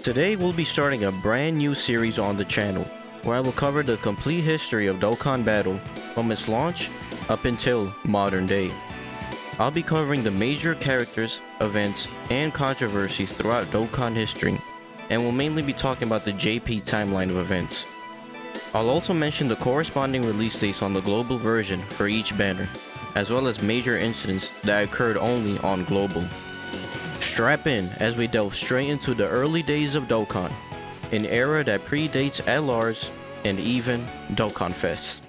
Today we'll be starting a brand new series on the channel, where I will cover the complete history of Dokkan Battle from its launch up until modern day. I'll be covering the major characters, events, and controversies throughout Dokkan history, and will mainly be talking about the JP timeline of events. I'll also mention the corresponding release dates on the global version for each banner, as well as major incidents that occurred only on global. Strap in as we delve straight into the early days of Dokkan, an era that predates LRs and even Dokkan Fest.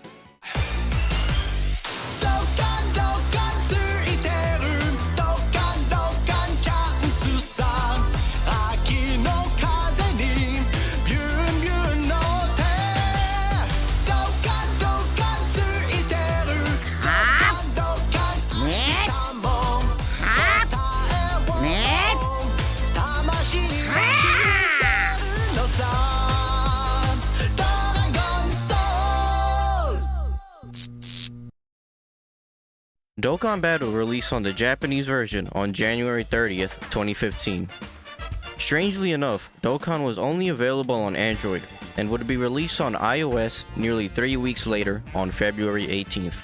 Dokkan Battle released on the Japanese version on January 30th, 2015. Strangely enough, Dokkan was only available on Android and would be released on iOS nearly 3 weeks later on February 18th.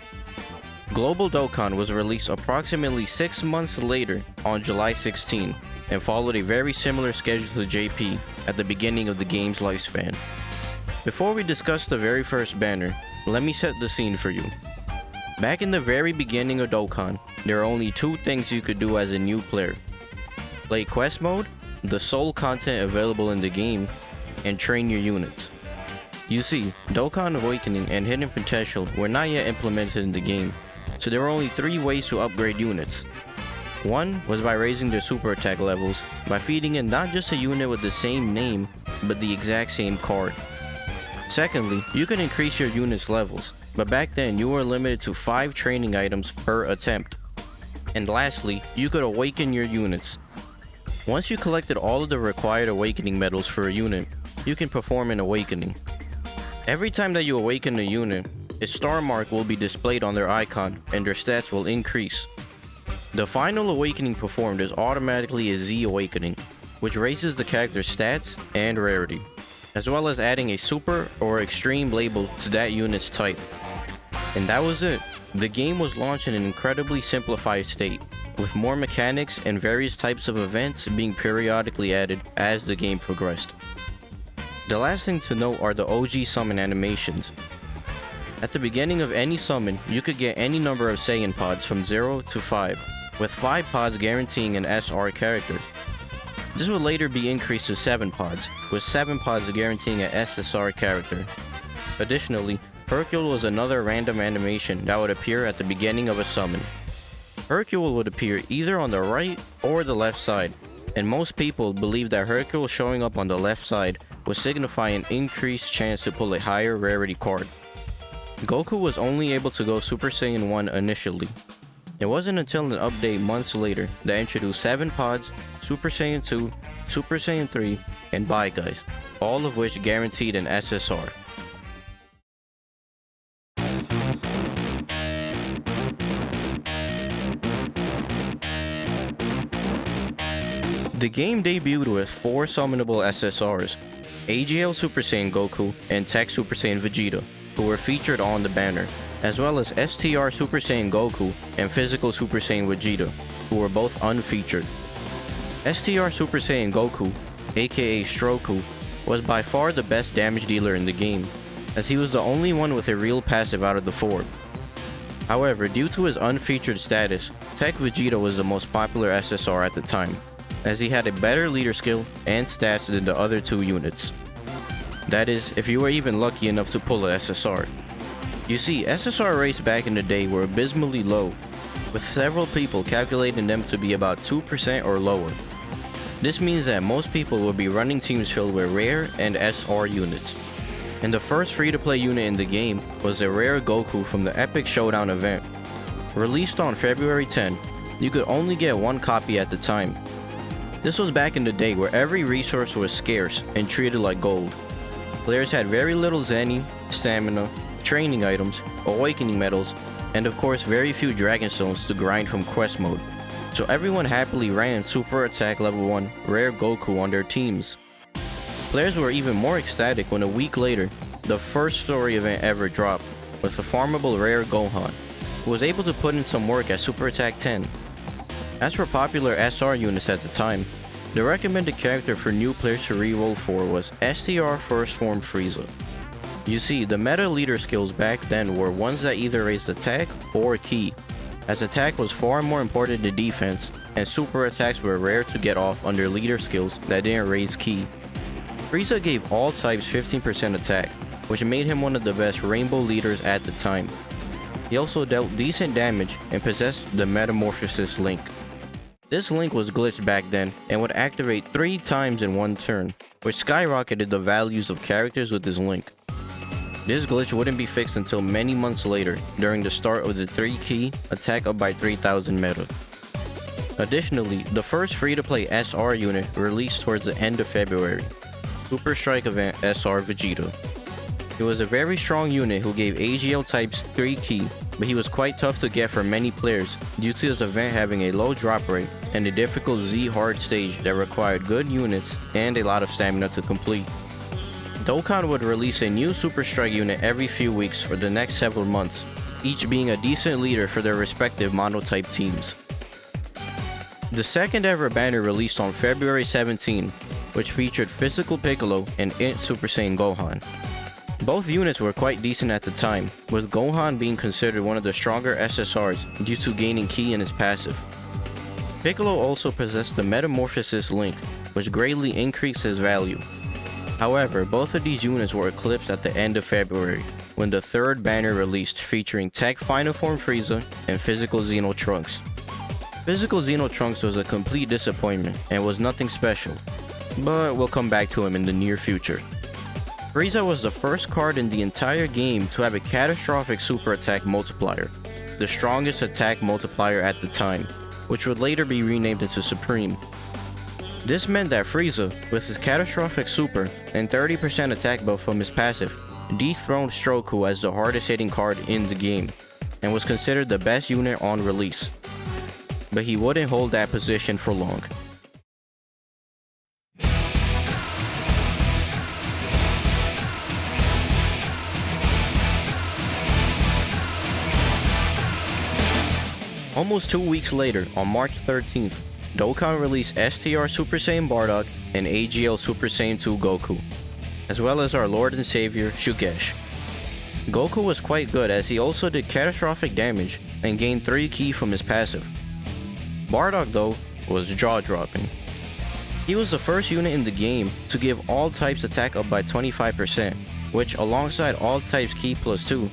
Global Dokkan was released approximately 6 months later on July 16 and followed a very similar schedule to JP at the beginning of the game's lifespan. Before we discuss the very first banner, let me set the scene for you. Back in the very beginning of Dokkan, there are only two things you could do as a new player: play quest mode, the sole content available in the game, and train your units. You see, Dokkan Awakening and Hidden Potential were not yet implemented in the game, so there were only 3 ways to upgrade units. One was by raising their super attack levels by feeding in not just a unit with the same name, but the exact same card. Secondly, you could increase your unit's levels, but back then you were limited to 5 training items per attempt. And lastly, you could awaken your units. Once you collected all of the required awakening medals for a unit, you can perform an awakening. Every time that you awaken a unit, a star mark will be displayed on their icon and their stats will increase. The final awakening performed is automatically a Z awakening, which raises the character's stats and rarity, as well as adding a super or extreme label to that unit's type. And that was it. The game was launched in an incredibly simplified state, with more mechanics and various types of events being periodically added as the game progressed. The last thing to note are the OG summon animations. At the beginning of any summon, you could get any number of Saiyan pods from 0 to 5, with 5 pods guaranteeing an SR character. This would later be increased to 7 pods, with 7 pods guaranteeing an SSR character. Additionally, Hercule was another random animation that would appear at the beginning of a summon. Hercule would appear either on the right or the left side, and most people believe that Hercule showing up on the left side would signify an increased chance to pull a higher rarity card. Goku was only able to go Super Saiyan 1 initially. It wasn't until an update months later that introduced 7 pods, Super Saiyan 2, Super Saiyan 3, and Bye Guys, all of which guaranteed an SSR. The game debuted with 4 summonable SSRs, AGL Super Saiyan Goku and Tech Super Saiyan Vegeta, who were featured on the banner, as well as STR Super Saiyan Goku and Physical Super Saiyan Vegeta, who were both unfeatured. STR Super Saiyan Goku, aka Stroku, was by far the best damage dealer in the game, as he was the only one with a real passive out of the 4. However, due to his unfeatured status, Tech Vegeta was the most popular SSR at the time, as he had a better leader skill and stats than the other 2 units. That is, if you were even lucky enough to pull a SSR. You see, SSR rates back in the day were abysmally low, with several people calculating them to be about 2% or lower. This means that most people will be running teams filled with rare and SR units. And the first free-to-play unit in the game was a rare Goku from the Epic Showdown event. Released on February 10, you could only get 1 copy at the time. This was back in the day where every resource was scarce and treated like gold. Players had very little Zenny, stamina, training items, awakening medals, and of course very few Dragon Stones to grind from quest mode. So everyone happily ran Super Attack Level 1 Rare Goku on their teams. Players were even more ecstatic when a week later, the first story event ever dropped, with the farmable rare Gohan, who was able to put in some work at Super Attack 10. As for popular SR units at the time, the recommended character for new players to reroll for was STR First Form Frieza. You see, the meta leader skills back then were ones that either raised attack or ki, as attack was far more important to defense, and super attacks were rare to get off under leader skills that didn't raise ki. Frieza gave all types 15% attack, which made him one of the best rainbow leaders at the time. He also dealt decent damage and possessed the Metamorphosis link. This link was glitched back then and would activate 3 times in one turn, which skyrocketed the values of characters with this link. This glitch wouldn't be fixed until many months later, during the start of the 3 ki attack up by 3000 meta. Additionally, the first free-to-play SR unit released towards the end of February, Super Strike Event SR Vegeta. He was a very strong unit who gave AGL types 3 ki, but he was quite tough to get for many players due to his event having a low drop rate and a difficult Z hard stage that required good units and a lot of stamina to complete. Dokkan would release a new Super Strike unit every few weeks for the next several months, each being a decent leader for their respective monotype teams. The second ever banner released on February 17, which featured physical Piccolo and Int Super Saiyan Gohan. Both units were quite decent at the time, with Gohan being considered one of the stronger SSRs due to gaining ki in his passive. Piccolo also possessed the Metamorphosis link, which greatly increased his value. However, both of these units were eclipsed at the end of February, when the third banner released featuring Tech Final Form Frieza and Physical Xeno Trunks. Physical Xeno Trunks was a complete disappointment and was nothing special, but we'll come back to him in the near future. Frieza was the first card in the entire game to have a catastrophic super attack multiplier, the strongest attack multiplier at the time, which would later be renamed into Supreme. This meant that Frieza, with his catastrophic super and 30% attack buff from his passive, dethroned Stroku as the hardest hitting card in the game, and was considered the best unit on release. But he wouldn't hold that position for long. Almost 2 weeks later, on March 13th, Dokkan released STR Super Saiyan Bardock and AGL Super Saiyan 2 Goku, as well as our Lord and Savior, Shugesh. Goku was quite good as he also did catastrophic damage and gained 3 ki from his passive. Bardock though, was jaw-dropping. He was the first unit in the game to give all types attack up by 25%, which alongside all types ki plus 2,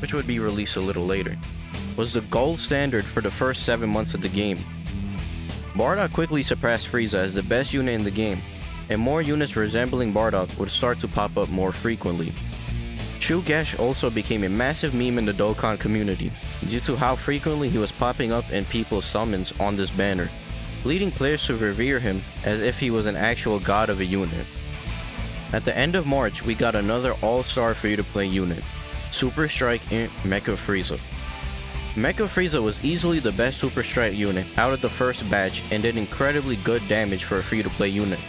which would be released a little later, was the gold standard for the first 7 months of the game. Bardock quickly surpassed Frieza as the best unit in the game, and more units resembling Bardock would start to pop up more frequently. Shugesh also became a massive meme in the Dokkan community due to how frequently he was popping up in people's summons on this banner, leading players to revere him as if he was an actual god of a unit. At the end of March, we got another all-star free-to-play unit, Super Strike Int Mecha Frieza. Mecha Frieza was easily the best Super Strike unit out of the first batch and did incredibly good damage for a free-to-play unit.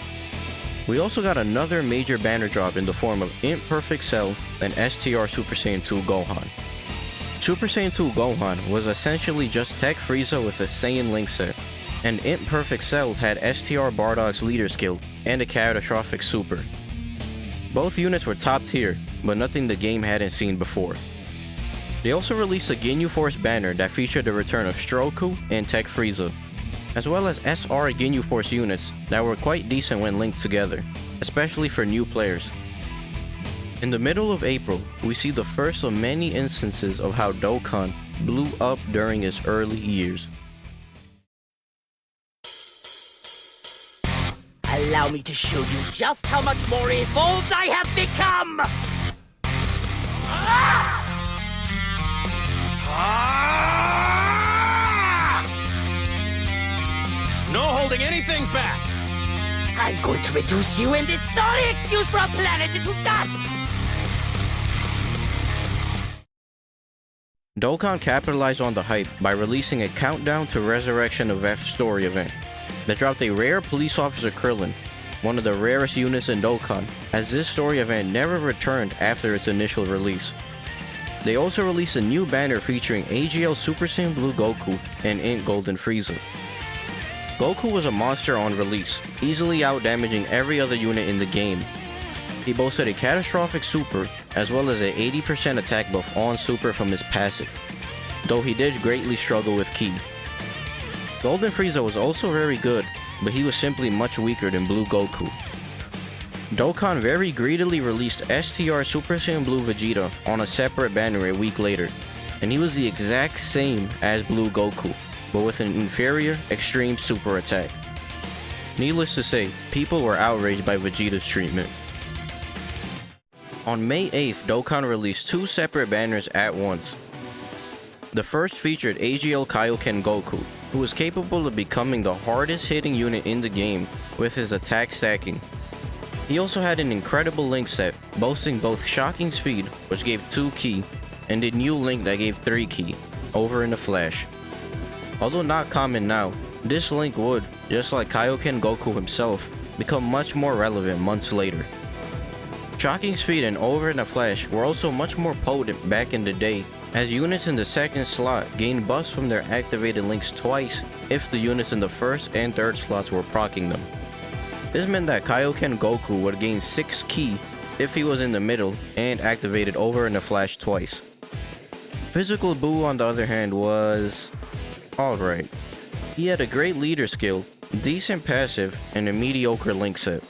We also got another major banner drop in the form of Int Perfect Cell and STR Super Saiyan 2 Gohan. Super Saiyan 2 Gohan was essentially just Tech Frieza with a Saiyan Link set, and Int Perfect Cell had STR Bardock's leader skill and a catastrophic super. Both units were top tier, but nothing the game hadn't seen before. They also released a Ginyu Force banner that featured the return of Stroku and Tech Frieza, as well as SR Ginyu Force units that were quite decent when linked together, especially for new players. In the middle of April, we see the first of many instances of how Dokkan blew up during its early years. Allow me to show you just how much more evolved I have become! Ah! No holding anything back! I'm going to reduce you and this sorry excuse for a planet into dust! Dokkan capitalized on the hype by releasing a Countdown to Resurrection of F story event that dropped a rare police officer Krillin, one of the rarest units in Dokkan, as this story event never returned after its initial release. They also released a new banner featuring AGL Super Saiyan Blue Goku and Int Golden Frieza. Goku was a monster on release, easily out-damaging every other unit in the game. He boasted a catastrophic super, as well as an 80% attack buff on super from his passive, though he did greatly struggle with Ki. Golden Frieza was also very good, but he was simply much weaker than Blue Goku. Dokkan very greedily released STR Super Saiyan Blue Vegeta on a separate banner a week later, and he was the exact same as Blue Goku, but with an inferior, extreme super attack. Needless to say, people were outraged by Vegeta's treatment. On May 8th, Dokkan released two separate banners at once. The first featured AGL Kaioken Goku, who was capable of becoming the hardest hitting unit in the game with his attack stacking. He also had an incredible link set, boasting both shocking speed, which gave 2 Ki, and a new link that gave 3 Ki, over in a flash. Although not common now, this link would, just like Kaioken Goku himself, become much more relevant months later. Shocking speed and over in a flash were also much more potent back in the day, as units in the second slot gained buffs from their activated links twice if the units in the first and third slots were proccing them. This meant that Kaioken Goku would gain 6 Ki if he was in the middle and activated over in a flash twice. Physical Buu, on the other hand, was alright. He had a great leader skill, decent passive, and a mediocre link set.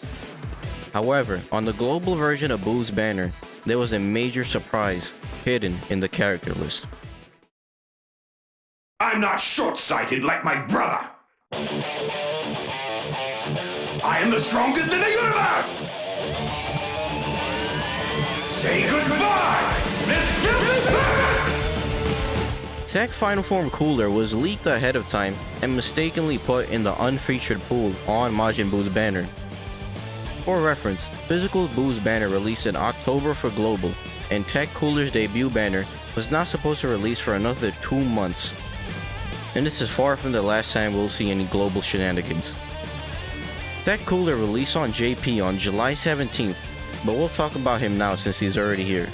However, on the global version of Buu's banner, there was a major surprise hidden in the character list. I'm not short-sighted like my brother! I am the strongest in the universe! Say goodbye! This filthy planet! Tech Final Form Cooler was leaked ahead of time and mistakenly put in the unfeatured pool on Majin Buu's banner. For reference, Physical Buu's banner released in October for Global, and Tech Cooler's debut banner was not supposed to release for another 2 months. And this is far from the last time we'll see any global shenanigans. Tech Cooler released on JP on July 17th, but we'll talk about him now since he's already here.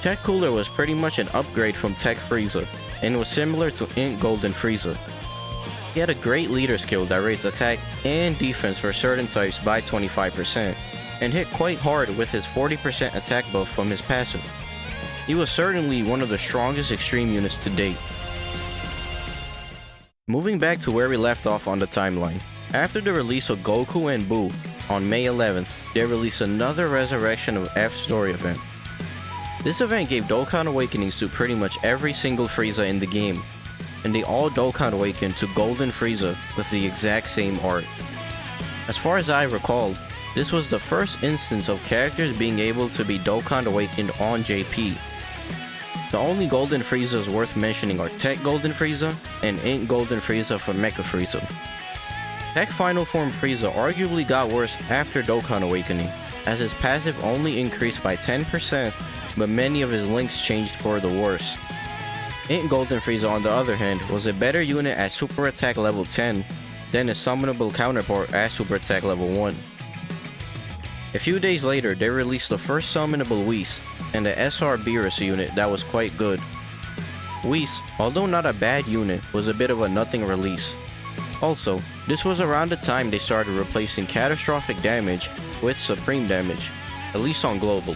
Tech Cooler was pretty much an upgrade from Tech Frieza, and was similar to Int Golden Frieza. He had a great leader skill that raised attack and defense for certain types by 25%, and hit quite hard with his 40% attack buff from his passive. He was certainly one of the strongest extreme units to date. Moving back to where we left off on the timeline, after the release of Goku and Buu on May 11th, they released another Resurrection of F story event. This event gave Dokkan Awakenings to pretty much every single Frieza in the game, and they all Dokkan Awakened to Golden Frieza with the exact same art. As far as I recall, this was the first instance of characters being able to be Dokkan Awakened on JP. The only Golden Friezas worth mentioning are Tech Golden Frieza and Int Golden Frieza for Mecha Frieza. Tech Final Form Frieza arguably got worse after Dokkan Awakening, as his passive only increased by 10%, but many of his links changed for the worse. Int Golden Frieza, on the other hand, was a better unit at Super Attack level 10 than his summonable counterpart at Super Attack level 1. A few days later, they released the first summonable Whis and the SR Beerus unit that was quite good. Whis, although not a bad unit, was a bit of a nothing release. Also, this was around the time they started replacing catastrophic damage with supreme damage, at least on global.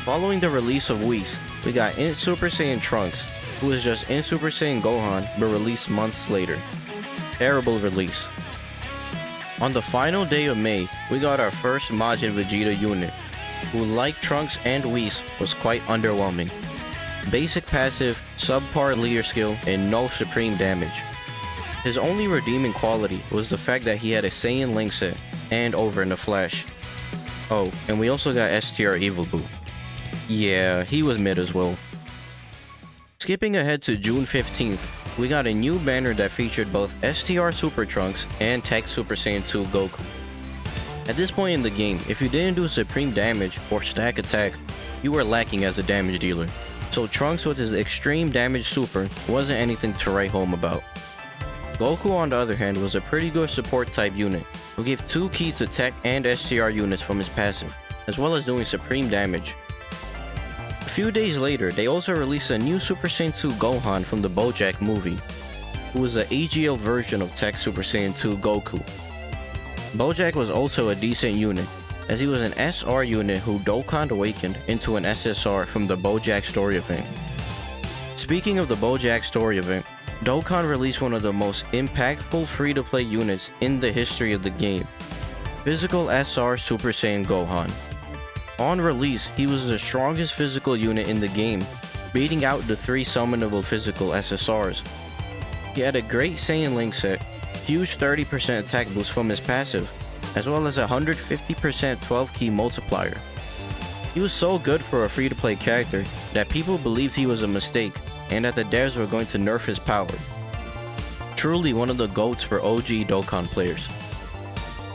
Following the release of Whis, we got Int Super Saiyan Trunks, who was just Int Super Saiyan Gohan but released months later. Terrible release. On the final day of May, we got our first Majin Vegeta unit, who like Trunks and Whis was quite underwhelming. Basic passive, subpar leader skill, and no supreme damage. His only redeeming quality was the fact that he had a Saiyan link set and over in a flash. Oh, and we also got STR Evil Buu. Yeah, he was mid as well. Skipping ahead to June 15th, we got a new banner that featured both STR Super Trunks and Tech Super Saiyan 2 Goku. At this point in the game, if you didn't do supreme damage or stack attack, you were lacking as a damage dealer, so Trunks with his extreme damage super wasn't anything to write home about. Goku, on the other hand, was a pretty good support type unit, who gave 2 key to tech and STR units from his passive, as well as doing supreme damage. A few days later, they also released a new Super Saiyan 2 Gohan from the Bojack movie, who was the AGL version of Tech Super Saiyan 2 Goku. Bojack was also a decent unit, as he was an SR unit who Dokkan awakened into an SSR from the Bojack story event. Speaking of the Bojack story event, Dokkan released one of the most impactful free-to-play units in the history of the game, Physical SR Super Saiyan Gohan. On release, he was the strongest physical unit in the game, beating out the 3 summonable physical SSRs. He had a great Saiyan Link set, huge 30% attack boost from his passive, as well as a 150% 12 key multiplier. He was so good for a free-to-play character that people believed he was a mistake and that the devs were going to nerf his power. Truly one of the GOATs for OG Dokkan players.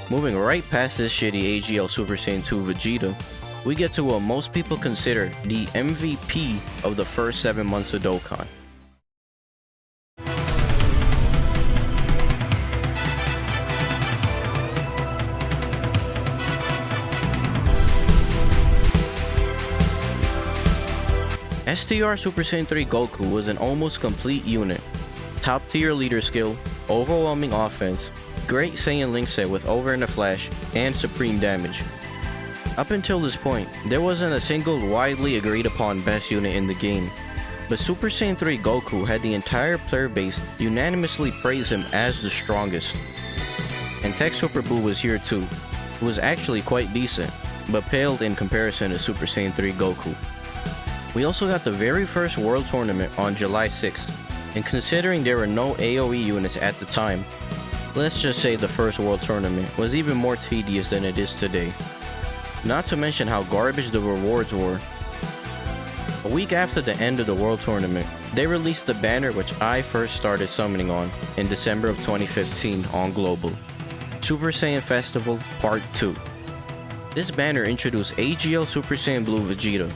Moving right past this shitty AGL Super Saiyan 2 Vegeta, we get to what most people consider the MVP of the first 7 months of Dokkan. STR Super Saiyan 3 Goku was an almost complete unit. Top tier leader skill, overwhelming offense, great Saiyan Link set with over in a flash, and supreme damage. Up until this point, there wasn't a single widely agreed upon best unit in the game, but Super Saiyan 3 Goku had the entire player base unanimously praise him as the strongest. And Tech Super Buu was here too, who was actually quite decent, but paled in comparison to Super Saiyan 3 Goku. We also got the very first World Tournament on July 6th, and considering there were no AoE units at the time, let's just say the first World Tournament was even more tedious than it is today. Not to mention how garbage the rewards were. A week after the end of the World Tournament, they released the banner which I first started summoning on in December of 2015 on Global, Super Saiyan Festival Part 2. This banner introduced AGL Super Saiyan Blue Vegeta,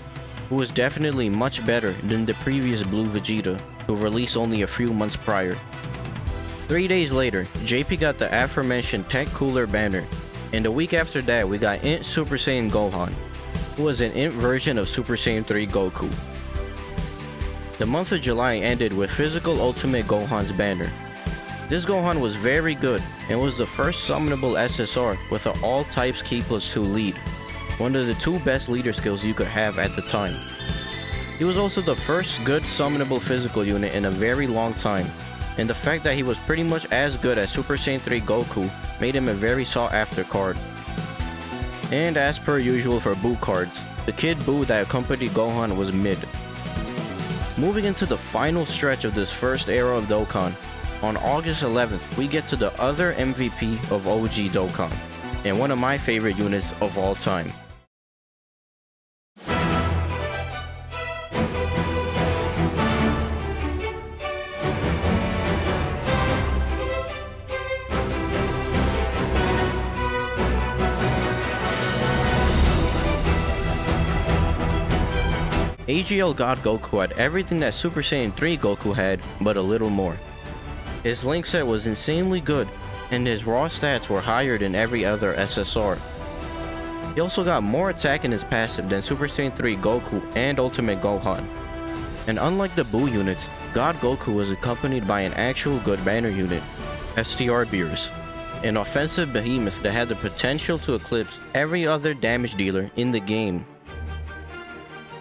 who was definitely much better than the previous Blue Vegeta, who released only a few months prior. 3 days later, JP got the aforementioned Tech Cooler banner, and a week after that we got Int Super Saiyan Gohan, who was an Int version of Super Saiyan 3 Goku. The month of July ended with Physical Ultimate Gohan's banner. This Gohan was very good and was the first summonable SSR with an all types key +2 lead, one of the 2 best leader skills you could have at the time. He was also the first good summonable physical unit in a very long time, and the fact that he was pretty much as good as Super Saiyan 3 Goku made him a very sought after card. And as per usual for Buu cards, the Kid Buu that accompanied Gohan was mid. Moving into the final stretch of this first era of Dokkan, on August 11th we get to the other MVP of OG Dokkan, and one of my favorite units of all time. AGL God Goku had everything that Super Saiyan 3 Goku had, but a little more. His Link set was insanely good, and his raw stats were higher than every other SSR. He also got more attack in his passive than Super Saiyan 3 Goku and Ultimate Gohan. And unlike the Buu units, God Goku was accompanied by an actual good banner unit, STR Beerus, an offensive behemoth that had the potential to eclipse every other damage dealer in the game.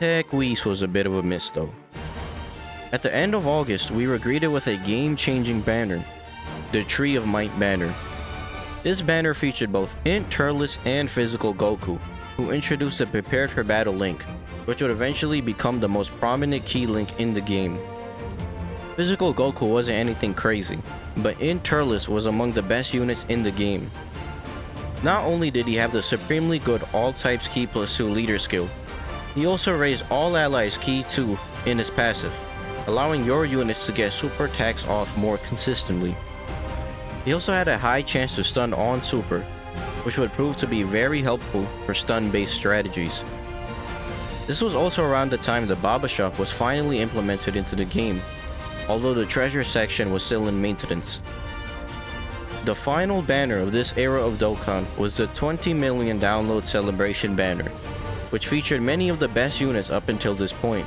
Tech Whis was a bit of a miss though. At the end of August, we were greeted with a game-changing banner, the Tree of Might banner. This banner featured both Int Turles and Physical Goku, who introduced the Prepared for Battle Link, which would eventually become the most prominent key link in the game. Physical Goku wasn't anything crazy, but Int Turles was among the best units in the game. Not only did he have the supremely good all types key +2 leader skill, he also raised all allies key 2 in his passive, allowing your units to get super attacks off more consistently. He also had a high chance to stun on super, which would prove to be very helpful for stun-based strategies. This was also around the time the Baba Shop was finally implemented into the game, although the treasure section was still in maintenance. The final banner of this era of Dokkan was the 20 million download celebration banner, which featured many of the best units up until this point,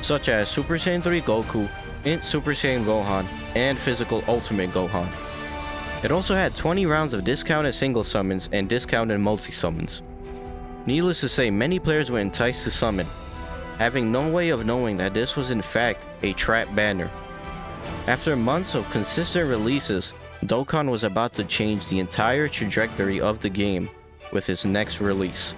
such as Super Saiyan 3 Goku, Int Super Saiyan Gohan, and Physical Ultimate Gohan. It also had 20 rounds of discounted single summons and discounted multi-summons. Needless to say, many players were enticed to summon, having no way of knowing that this was in fact a trap banner. After months of consistent releases, Dokkan was about to change the entire trajectory of the game with its next release.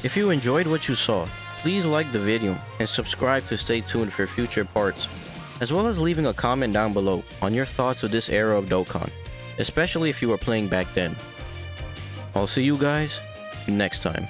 If you enjoyed what you saw, please like the video and subscribe to stay tuned for future parts, as well as leaving a comment down below on your thoughts of this era of Dokkan, especially if you were playing back then. I'll see you guys next time.